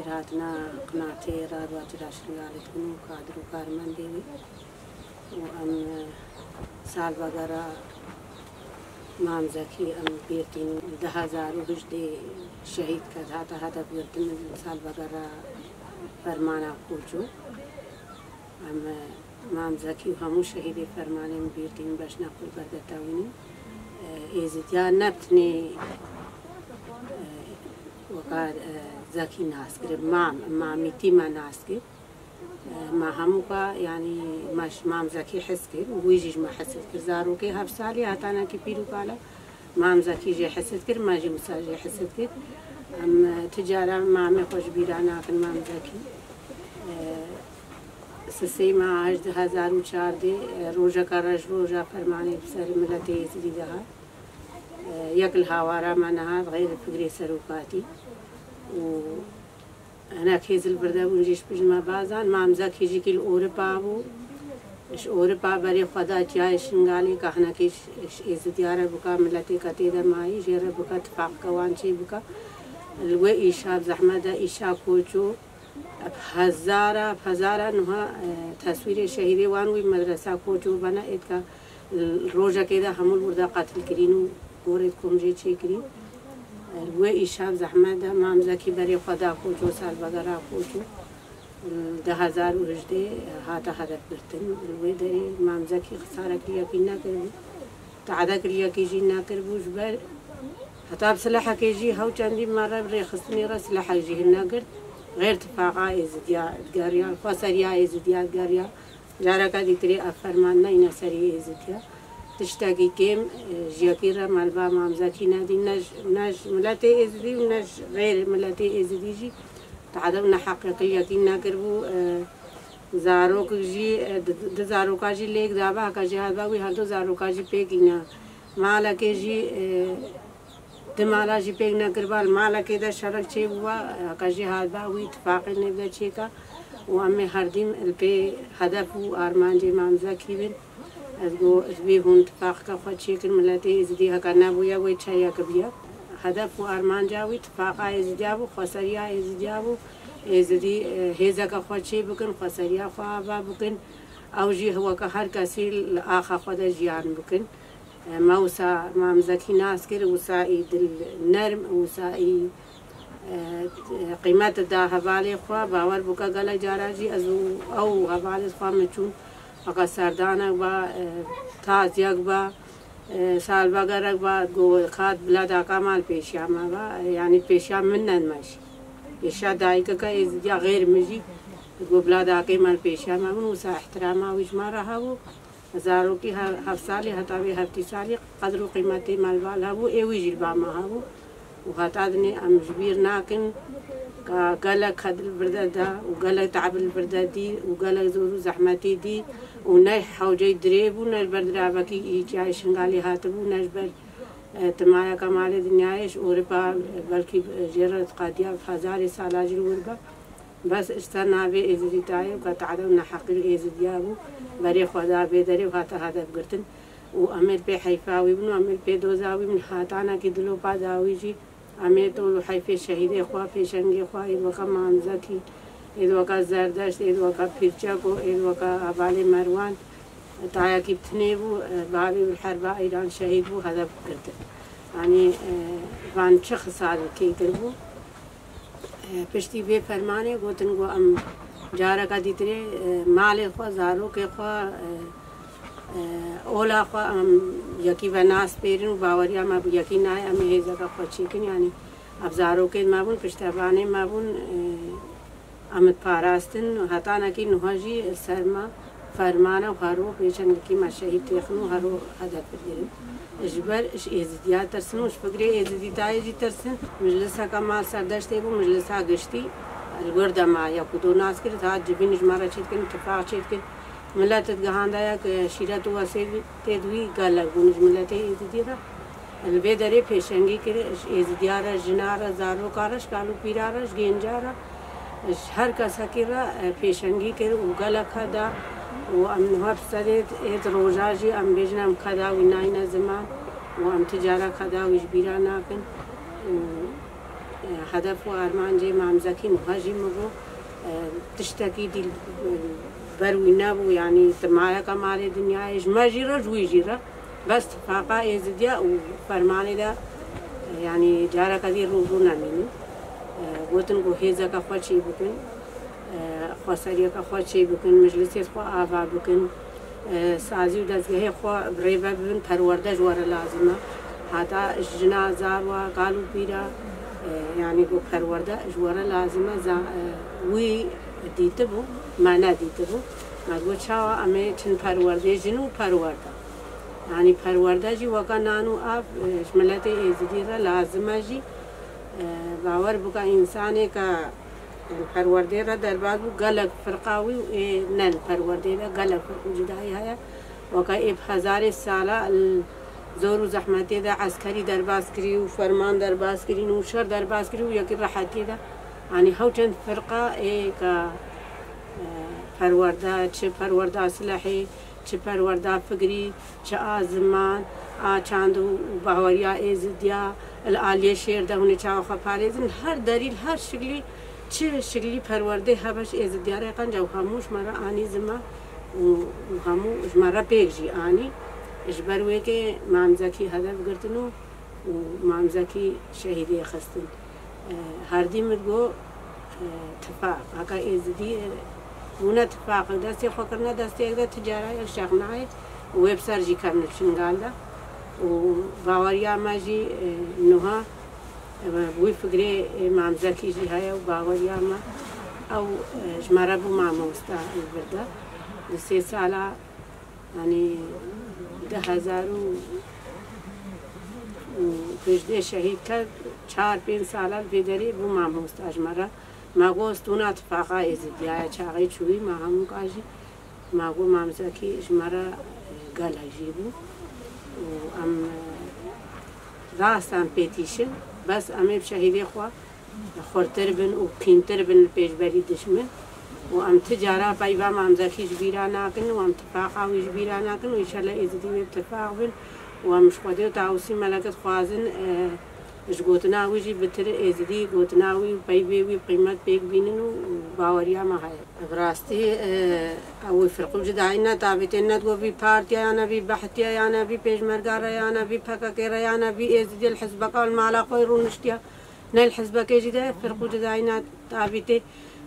إرادنا قناعتي إراد واجرا شنغالت كنو قادرو كارمان ديوي وأم سال بغرا مام زكي أم بيرتين 2018 شهيد كد هذا بيرتين سال بغرا فرمانا كوجو أم مام زكي وهمو شهيد فرمانه بيرتين باشنا قل بردتاويني إزديا نبتني وقال زكي ناسكر ماميتي ما ناسكر ما همو کا يعني مش مام زكي حسكر ويجي ما حسكر زارو كي هفسالي هاتانا كي بيرو قالا مام زكي جي حسكر ما جي مساجي حسكر ام تجارة مامي خوش بيرانا كن مام زكي سسي ما 2014 روجا کا رج روجا فرماني بسر ملتي زدي دها يكل هاوارا منها غير فكري سروقاتي و هناك هيزل بردا ونجيش بجمع بازان مام زكي يجي كل أوروبا بو إيش أوروبا بري خدا جاي شنغالي كهنا كيش إزديارة بكا ملتي كتيدا ماي جرا بكا اتفاق كوانشي بكا الوي إيشا زحمة إيشا كوجو بهزارة نها تصوير شهيدي وانوي مدرسة كوجو بنا إتكا الروجا كده همول بردا قتل كرينو قورد كومجي چه كرين الوي إيشاب زحمة ده مام زكي بري خدا كوجو سال بغرا كوجو 2018 هاتا هدف برتن الوي داري مام زكي خسارة كريا كينا كربو تعدا كريا كيجي نا كربو جبر حتى بسلاحة كيجي هاو چاندي مرة بري خصني را سلاحة يجي هنا قرد غير تفاقا إزديا ادقاريا خساريا إزديا ادقاريا جاركا ديتري أفرمان نينا سري إزديا تشتاقي كيم جياكيرا مالبا مام زكي نادي ناج ملاتي إزدي وناج غير ملاتي إزديجي تعدونا حقيقية كينا كربو زاروك جي زاروكا جي ليك دابا هكا جي هادبا وي هادو زاروكا جي بيكينا مالا كي جي دمالا جي بيكنا كربال مالا كي شرك چه بوا هكا جي هادبا وي اتفاقي نبدا چيكا وامي هرديم البي هدف و آرمان جي مام زكي بن أزگو أزبي هون اتفاق كخوات شكل ملاتي إزدي هكا نابويا ويتشايا كبيا هدف وأرمان جاوي اتفاقا إزديابو خسريا إزديابو إزدي هيزا كخوات شي بكن خسريا خوابا بكن أو جي هو كهر كسي لآخا خودا جيان بكن ما وسا مام زكي ناسكر وسائي دل نرم وسائي قيمة دا هبالي خوا باور بكا غلا جاراجي أزو أو هبالي خوا مچون اگر سردانک با تازیک با سال بگرک با گو خاد بلاد کامل پیشیا ما با یعنی پیشیا من نماش پیشیا دایک که یا غیر مجی گو بلاد کامل پیشیا ما من وسا احترام ویش ما رها و زارو کی هر سالی حتی به هفتی سالی قدر و قیمتی مال بالا و ایوی جلبا ما هاو و هتادنی امجبیر ناکن قال خد البردة وقال تعب البردة دي وقال زورو زحمتي دي وناي حوجي دريب وناي البردة باكي يجي شنغالي هاتب وناي بر تمايا كمال الدنياش أوروبا بلكي جرت قادية هزار سالاجي الوربا بس استنا بي إزدي تاي وكتعدونا حق الإزديابو بري خدا بيدري وهاتا هذا بقرتن وأمل بي حيفاوي بنو أمل بي دوزاوي من هاتانا كدلو باداوي جي أمي طول حيفي شهيد إخوة في شنغي إخوة إذ وكا مام زكي إذ وكا زردشت إذ وكا بيرچاكو إذ وكا أبالي مروان تايا كي بتنيبو بابي بالحربة إيران شهيد بو هذا بكرت يعني وان چه خسارة كي كربو پشتی بي فرماني گوتن گو أم جارا کا ديتري مال إخوة زارو كي إخوة اولا خوا یکی و ناس پیرن باوریا ما یکی نای امی هیزا کا خوشی کن یعنی ابزارو که ما بون پشتبانه ما بون امت پاراستن حتی نکی نهاجی سرما فرمانه و هرو پیشن کی ما شهید تخنو هرو هدف بگیرن اجبر اش ازدیا ترسن اش فکری ازدی تایجی ترسن مجلس کا ما سردشته بو مجلس گشتی الورد ما یا کدو ناس کرد ها جبین اجمارا چیت کن اتفاق چیت کن ملت جهاندا شيرات واسيد تدوي قال لك ملت إزديرا البدري بيشنجي كده إزديارا جنارا زارو كارش قالوا بيرارش جنجارا هر كاسا كده بيشنجي كده وقال لك هذا وأم هاب سدد إد روجاجي أم بيجنام خدا وناينا زمان وأم تجارة خدا ويجبيرا ناكن هدف و آرمان جی مامزکی مهاجم مگو تشتکی دیل بروی نبو يعني تمايا كمال دنيا إيش ما جرا جوي جرا بس اتفاقا إزديا وفرماني دا يعني جارا كذي روزونا مني قوتن قو هيزا كخوات شي بكن خواسريا كخوات شي بكن مجلسيت خوا آفا بكن سازي ودزگهي خوا بريبا ببن پرورده جوار لازمه حتى جنازة وقالوا بيرا يعني قو پرورده جوار لازمه وي دیتبو معنا دیتبو مگو چاوا امی چن پرورده جنو پرورده يعني پرورده جی وکا نانو آب شملت ایزدی را لازمه جی باور بکا انسانی که پرورده را در بعد بو گلک فرقاوی و نن پرورده را گلک فرق جدایی هیا وکا ایب 1000 ساله زور و زحمتی دا عسکری در باز کری و فرمان در باز کری نوشر در باز کری و یکی راحتی دا يعني هو چند فرقة که پرورده چه پرورده سلاحی چه پرورده فکری چه آزمان چاندو باوریا ایزدیا العالیه شیر دهونه چه خپاریزن هر دلیل هر شکلی چه شکلی پرورده هبش ایزدیا را کن جو هموش مرا آنی زما و هموش مرا پیگجی آنی اجبروه که مامزکی هدف گرتنو و مامزکی شهیدی خستن هردی مرگو اتفاق هکا ایزدی اون اتفاق دستی خو کرنا دستی اگر تجاره یک شغنای ویب سرجی کم نشنگالده و باوریا ماجی نوها بوی فکری مامزکی جی های و باوریا ما او جمره بو ماموستا البرده 3 ساله يعني 10,000 و شهید کرد 4-5 ساله بیداری بو ماموستا اجمره ما گوست اون اتفاقا ایزدیای چاقی چوی ما همون کاجی ما گو مامزکی اجمره گلجی بو و ام راستان پیتیشن بس امی بشهیدی خواه خورتر بن و پینتر بن پیش بری دشمن و ام تجاره پیوا مامزکی جبیرا ناکن و ام اتفاقا و جبیرا ناکن و ایشالله ایزدی و اتفاق بن و ام شخوده و تاوسی ملکت خوازن اش گوتناوی جی بتر ایزدی گوتناوی پیوی قیمت پیک بینن و باوریا ما هست. براستی اوی فرقو جداینا تابتینا تو بی پارتیا یا نبی بحثیا یا نبی پیشمرگارا یا نبی پککیرا یا نبی ایزدی الحزب قال مالا خیر نشتیا نه الحزب کی جدا فرقو جداینا تابتی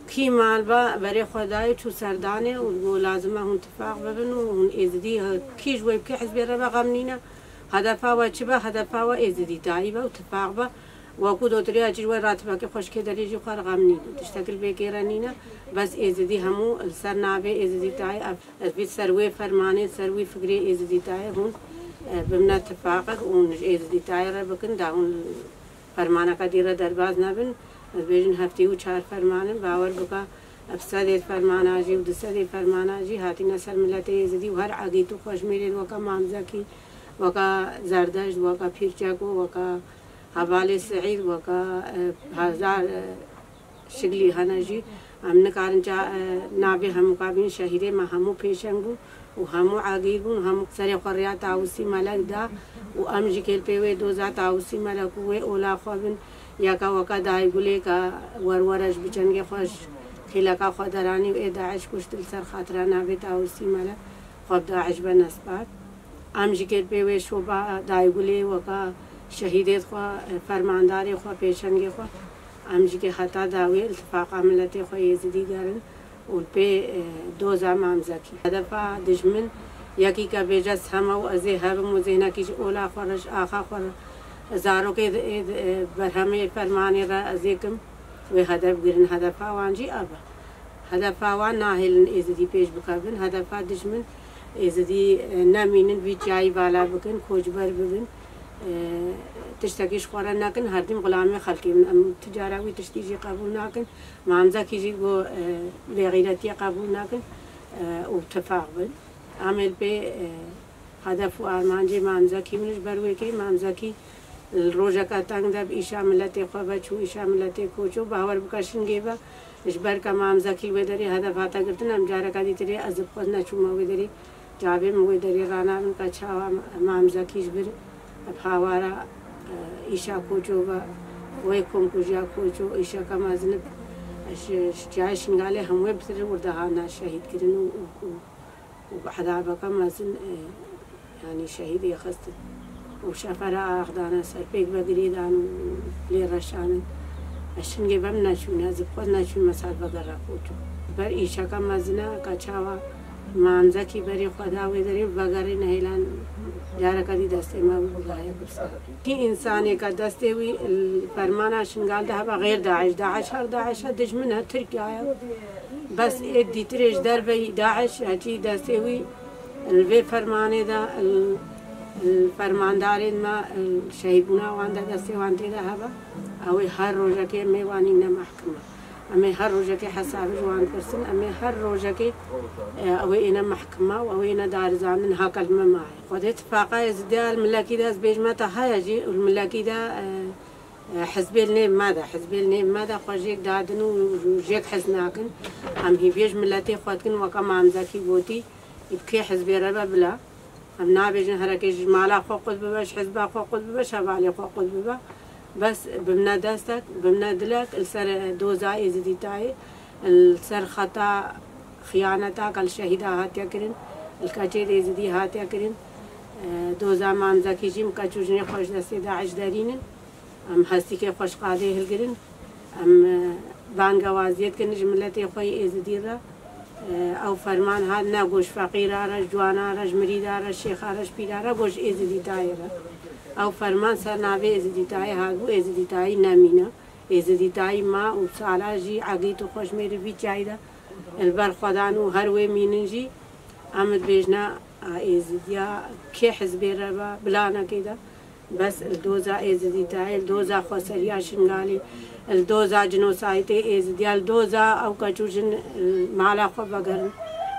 کی مال با برای خدای تو سردانه و لازمه هون اتفاق ببن و هون ایزدی کی جوی کی حزب ربا غمنینا هدفها و چه با هدفها و ایزدی تایی و اتفاق با و کو دوتری اجر راتبه که خوش که دریجی خور غم نی تشتکل بگیرانینا بس ایزدی همو سر نابه ایزدی تایی بی سروی فرمانه سروی فکری ایزدی تایی هون بمنا اتفاق اون ایزدی تایی را بکن داون فرمانه که دیره درباز نبن بیشتر هفته و 4 فرمانه باور بکا افساد فرمانه جی و دسته فرمانه جی هاتی نسل ملت ایزدی و هر عقیدو خوش میرید وکا مامزکی وكا زردشت وكا بيرجاكو وكا حوالي سعيد وكا هزار شغلي هنجي امن كارنجا نابي هم قابين شهيره ما همو پیشنگو و همو عقيدو هم سر قريا تاوسي ملك دا و امجي كل پيوي دوزا تاوسي ملك و اولا خوبن ياكا وكا داي گولي کا ورورش بچنگه خوش خلقا خدراني و داعش کشتل سر خاطرانا به تاوسي ملك خود داعش بنسبات امجی که به شوبا دایگولی وکا شهیدت خوا فرمانداری خوا پیشنگی خوا امجی که خطا داوی اتفاق عملتی خوا یزدی گرن و به دوزا مامزکی هدفا دشمن یکی که بجس همه و ازی هرم و زینه کیش اولا خورش آخا خور زارو که برهمه فرمانی را ازیکم و هدف گرن هدفا وانجی آبا هدفا وان ناهلن ایزدی پیش بکابن هدفا دشمن ایزدی نمینن وی جایی بالا بکن کوچبر ببین تشتکیش خورا نکن هر دیم غلامی خلقی من تجاره وی تشتیجی قبول نکن مامزا کیجی گو بغیرتی قبول نکن و اتفاق بن عمل به هدف و آرمانجی مامزا کی منش بروی کی مامزا کی روزا کا تنگ دب ایشا ملت خواب چو ایشا ملت کوچو باور بکشن گیبا اجبار کا مامزا کی ودری هدف آتا کرتن ام جارا کا دی تری ازب خود نچوما ودری جابه موی دری رانا من کچا مامزا کیش بر اب هوارا ایشا کوچو با ويكم كوجا كوجو إيشا كما زنب جايش نقالي هم ويبتر وردهانا شهيد كرنو وبحدا كما زن يعني شهيد يخست وشفرا أخدانا سيبيك بقريدان لي رشان عشان جبنا شو نازب خدنا شو مسال بقرا كوجو بر إيشا كما زنا كشاوا مانزكي بري خدا ويدري بغاري نهيلان جارا كدي دسته ما بغايا كرسا كي انسان کا دسته وي فرمانا شنغال ده غير داعش هر داعش دج منها تركيا بس ادي تريش دربي داعش هتي دسته وي الفي فرمانه ده الفرماندارين ما شهيبنا وانده دسته وانته ده هبا او هر روزه کې میوانینه محکمه أما هر روزه کې حساب جوان پرسن أما هر روزه کې او اینا محکمه او اینا دار زامن ها کلمه معي خود اتفاقا ازديال الملاكي ده بيجمتا هايجي والملاكي ده حزب النيم ماذا خرجيك دادنو وجيك حزناكن أم هي بيج ملاتي خواتكن وكم عم زكي بوتي يبكي حزب ربا بلا أم نابيجن هركي جمالا خوقود بباش حزبا خوقود بباش هبالي خوقود ببا بس بمنا دستك بمنا دلك السر دوزا يزدي تاي السر خطا خيانتك الشهيدة هاتيا كرين الكاجير يزدي هاتيا كرين دوزا مانزا كيجيم كاجوجني خوش دستي داعش دارين ام هستي كي خوش قاده هلگرين ام بانگا وازيت كن جملتي خوي يزدي را او فرمان هاد ناگوش فقير رش جوانا رش مريد رش شيخ رش بيرا گوش يزدي تاي را او فرمان سر ناوي ازدي تاي هاگو ازدي تاي نامينا ازدي تاي ما وصالاجي عقيتو خوش ميري بي چايدا البر خدانو هر وي ميننجي عمد بيجنا ازديا كي حزبي ربا بلانا كده بس الدوزا ازدي تاي الدوزا خوسريا شنغالي الدوزا جنوسايتي ازديا الدوزا او كاچوجن مالا خو بغرن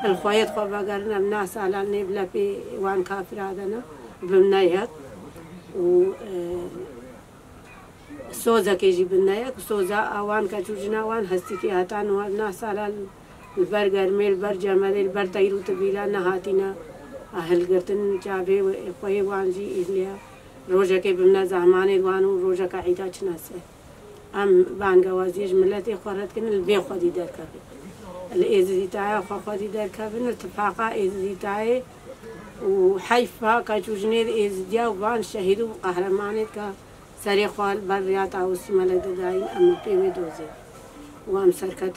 الخويت خو بغرن الناس على نبلا بي وان كافر هذانا بمنايات و سوزا كيجي بالنايك سوزا اوان كاچوجنا وان هستي كي هاتان والناس على البرجر ميل برجا مال البر تيرو تبيلا نهاتينا اهل قرتن جابي خوي وانجي إليا روجا كي بمنا زعماني وانو روجا كعيدا چناسه ام بانگا وازيج ملتي خورت كن البي خودي در كبي الازدي تاعي خودي در كبي اتفاقا ازدي تاعي وحيفا كاجوجني ازديا وان شهيدو قهرمانيت كا سري خوال بريات او سمله دايم ام بيمي دوزي وام سركت